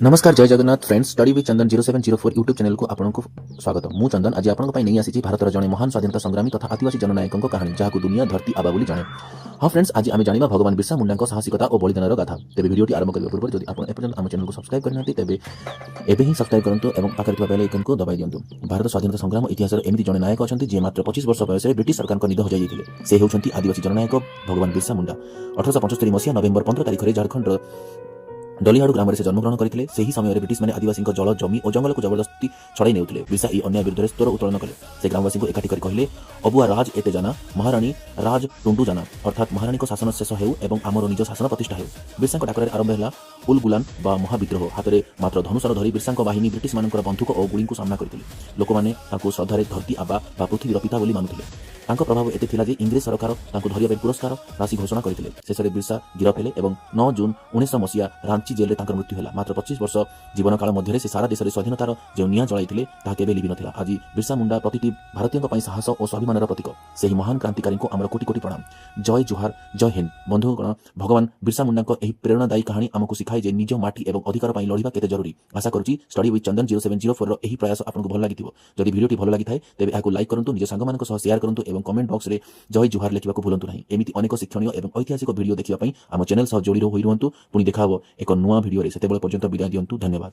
नमस्कार जय Jagannath friends study with Chandan 0704 YouTube channel को आपको स्वागत। मु चंदन आज आपन नहीं आसी भारतर जड़े महान स्वाधीनता संग्रामी तथा आदिवासी जननायक कहानी जहाँ दुनिया धरती आबा बोली जाने। हाँ फ्रेंड्स, आज आम जाना भगवान बिरसा मुंडा साहसिकता और बलिदान गाथा। तेज भिडियो आरंभ करने पूर्व जब आप एपर्यंत आम चैनल को सब्सक्राइब करना तेज एवं ही सब्सक्राइब करूँ और पाखे बेल आइकन को दबाई दिंतु। भारत स्वाधीनता संग्राम इतिहास एमती जड़े नायक अच्छा जी मात्र 25 वर्ष बयस ब्रिटिश सरकार निद हजाई से होती आदिवासी जननायक भगवान बिरसा मुंडा। 1875 मसीहा नवेम्बर 15 तारिख में झारखंड डलिहाड़ ग्राम से जन्मग्रहण करते। से समय ब्रिटिश मैंने आदिवासी जल जमी और जंगल को जबरदस्ती छड़ाई नेउथिले। बिरसा ई अन्याय विरुद्ध स्वर उत्तोलन कले। से ग्रामवासी को एकाठी कर कहले, अबुआ राज एते जाना, महाराणी राज टुंडू जाना, अर्थात महाराणी को शासन शेष हेउ एवं आमर निज शासन प्रतिष्ठा हेउ। बिरसा डाकरे आरंभ है उलगुलान बा महाविद्रोह। हाथ में मात्र धनुषर धरी बिरसा बाहिनी ब्रिटिश मानकर बंधुक और गुड़ी को सामना करते। लोक मैंने श्रद्धार धरती आबा बा पृथ्वीर पिता बोली मानुले। प्रभाव एते थिला जे इंग्रेज सरकार धरिया पुरस्कार राशि घोषणा करते। शेष में बिरसा गिरफ हेले और 9 जून 1900 मसीहा रांची जेल में मृत्यु है। मात्र 25 वर्ष जीवन काल मध्य से सारा देश में स्वाधीनतार जो निआं जलाई केवे लिभि नथिला। आज बिरसा मुंडा प्रति भारतीय साहस और स्वाभिमान प्रतीक। से महान क्रांतिकारी को आमर कोटि कोटि प्रणाम। जय जुहार जय हिंद। बंधुगण, भगवान बिरसा मुंडा यह प्रेरणादायी कहानी आमको शिखाए जे निज माटी और अधिकार पर लड़वा केते जरूरी। आशा करुच्ची स्टडी विथ चंदन 0704 यही प्रयास आपको भल लगी। जदि भिडियो भल लगी है तेज यह लाइक करूँ, निज सांग शेयर करूँ और कमेंट बॉक्स में जय जुहार लिखा भूलु ना। एमती अनेक शिक्षणीय और ऐतिहासिक भिडियो देखा आम चैनल सह जोड़ी होई रुहतु। पुणी देखा एक नुआ भिडियो से विदाय दिंतु। धन्यवाद।